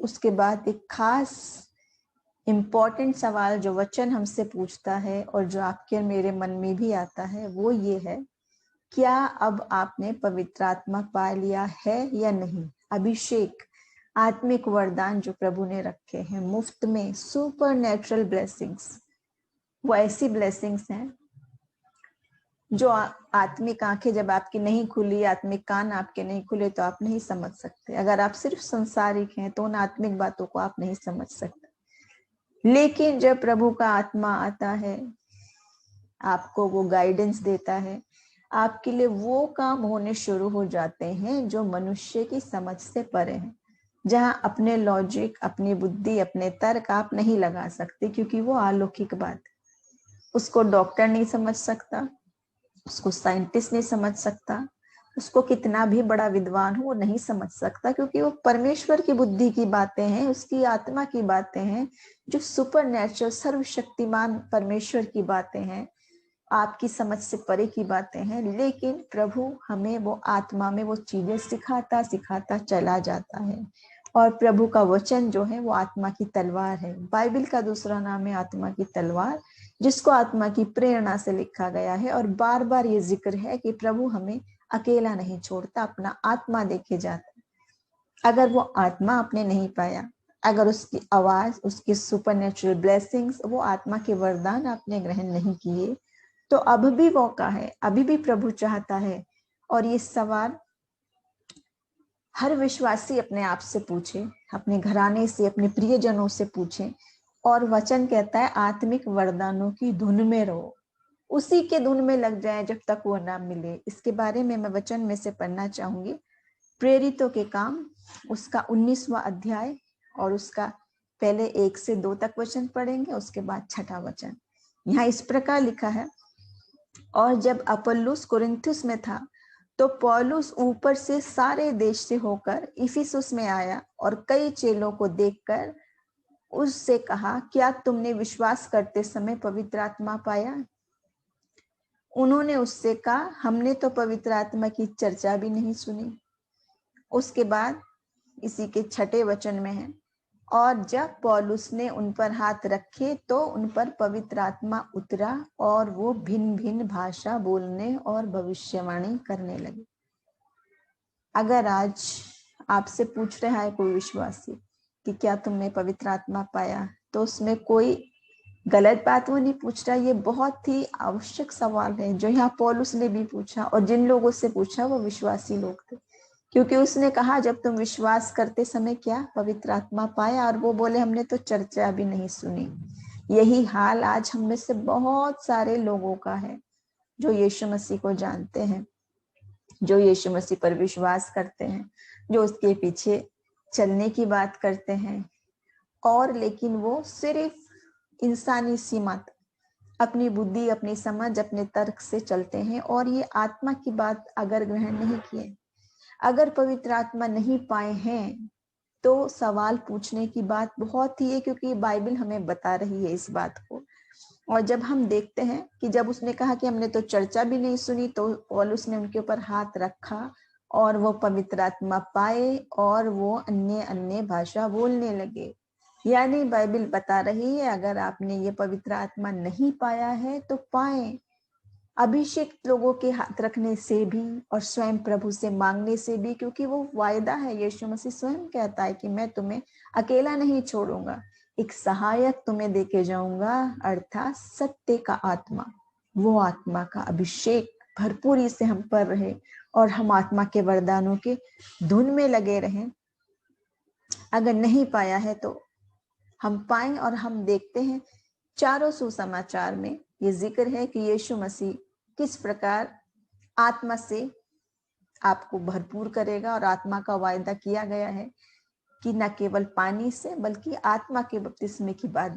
उसके बाद एक खास इम्पोर्टेंट सवाल जो वचन हमसे पूछता है और जो आपके और मेरे मन में भी आता है वो ये है, क्या अब आपने पवित्र आत्मा पा लिया है या नहीं? अभिषेक, आत्मिक वरदान जो प्रभु ने रखे हैं मुफ्त में, सुपर नेचुरल ब्लेसिंग्स, वो ऐसी ब्लेसिंग्स हैं जो आत्मिक आंखें जब आपकी नहीं खुली, आत्मिक कान आपके नहीं खुले तो आप नहीं समझ सकते। अगर आप सिर्फ संसारिक हैं तो उन आत्मिक बातों को आप नहीं समझ सकते। लेकिन जब प्रभु का आत्मा आता है, आपको वो गाइडेंस देता है, आपके लिए वो काम होने शुरू हो जाते हैं जो मनुष्य की समझ से परे हैं, जहां अपने लॉजिक, अपनी बुद्धि, अपने तर्क आप नहीं लगा सकते, क्योंकि वो अलौकिक बात है। उसको डॉक्टर नहीं समझ सकता, उसको साइंटिस्ट नहीं समझ सकता, उसको कितना भी बड़ा विद्वान हो वो नहीं समझ सकता, क्योंकि वो परमेश्वर की बुद्धि की बातें हैं, उसकी आत्मा की बातें हैं, जो सुपर नेचुरल सर्वशक्तिमान परमेश्वर की बातें हैं, आपकी समझ से परे की बातें हैं। लेकिन प्रभु हमें वो आत्मा में वो चीजें सिखाता सिखाता चला जाता है। और प्रभु का वचन जो है वो आत्मा की तलवार है। बाइबल का दूसरा नाम है आत्मा की तलवार, जिसको आत्मा की प्रेरणा से लिखा गया है। और बार बार ये जिक्र है कि प्रभु हमें अकेला नहीं छोड़ता, अपना आत्मा देके जाता है। अगर वो आत्मा आपने नहीं पाया, अगर उसकी आवाज, उसकी सुपरनेचुरल ब्लेसिंग्स, वो आत्मा के वरदान आपने ग्रहण नहीं किए, तो अब भी मौका है, अभी भी प्रभु चाहता है। और ये सवाल हर विश्वासी अपने आप से पूछे, अपने घराने से, अपने प्रियजनों से पूछे। और वचन कहता है आत्मिक वरदानों की धुन में रहो, उसी के धुन में लग जाए जब तक वो ना मिले। इसके बारे में मैं वचन में से पढ़ना चाहूंगी। प्रेरितों के काम उसका 19वां अध्याय, और उसका पहले 1 से 2 तक वचन पढ़ेंगे, उसके बाद 6वां वचन। यहाँ इस प्रकार लिखा है, और जब अपुल्लोस कुरिन्थुस में था तो पौलुस ऊपर से सारे देश से होकर इफिसुस में आया, और कई चेलों को देखकर उससे कहा, क्या तुमने विश्वास करते समय पवित्र आत्मा पाया? उन्होंने उससे कहा, हमने तो पवित्र आत्मा की चर्चा भी नहीं सुनी। उसके बाद इसी के 6 वचन में है, और जब पौलुस ने उन पर हाथ रखे तो उन पर पवित्र आत्मा उतरा, और वो भिन्न भिन्न भाषा बोलने और भविष्यवाणी करने लगे। अगर आज आपसे पूछ रहा है कोई विश्वासी कि क्या तुमने पवित्र आत्मा पाया, तो उसमें कोई गलत बात वो नहीं पूछ रहा। ये बहुत ही आवश्यक सवाल है जो यहाँ पौलुस ने भी पूछा, और जिन लोगों से पूछा वो विश्वासी लोग थे। क्योंकि उसने कहा, जब तुम विश्वास करते समय क्या पवित्र आत्मा पाया? और वो बोले, हमने तो चर्चा भी नहीं सुनी। यही हाल आज हम में से बहुत सारे लोगों का है जो यीशु मसीह को जानते हैं, जो यीशु मसीह पर विश्वास करते हैं, जो उसके पीछे चलने की बात करते हैं, और लेकिन वो सिर्फ इंसानी सीमा तक अपनी बुद्धि, अपनी समझ, अपने तर्क से चलते हैं, और ये आत्मा की बात अगर ग्रहण नहीं किए, अगर पवित्र आत्मा नहीं पाए हैं, तो सवाल पूछने की बात बहुत ही है, क्योंकि बाइबल हमें बता रही है इस बात को। और जब हम देखते हैं कि जब उसने कहा कि हमने तो चर्चा भी नहीं सुनी, तो पौलुस ने उनके ऊपर हाथ रखा और वो पवित्र आत्मा पाए, और वो अन्य अन्य भाषा बोलने लगे। यानी बाइबल बता रही है, अगर आपने ये पवित्र आत्मा नहीं पाया है तो पाए। अभिषेक लोगों के हाथ रखने से भी, और स्वयं प्रभु से मांगने से भी, क्योंकि वो वायदा है। यीशु मसीह स्वयं कहता है कि मैं तुम्हें अकेला नहीं छोड़ूंगा, एक सहायक तुम्हें देके जाऊंगा, अर्थात सत्य का आत्मा। वो आत्मा का अभिषेक भरपूरी से हम पर रहे, और हम आत्मा के वरदानों के धुन में लगे रहें। अगर नहीं पाया है तो हम पाएं। और हम देखते हैं चारों सुसमाचार में ये जिक्र है कि यीशु मसीह किस प्रकार आत्मा से आपको भरपूर करेगा, और आत्मा का वायदा किया गया है कि न केवल पानी से बल्कि आत्मा के बपतिस्मे की बात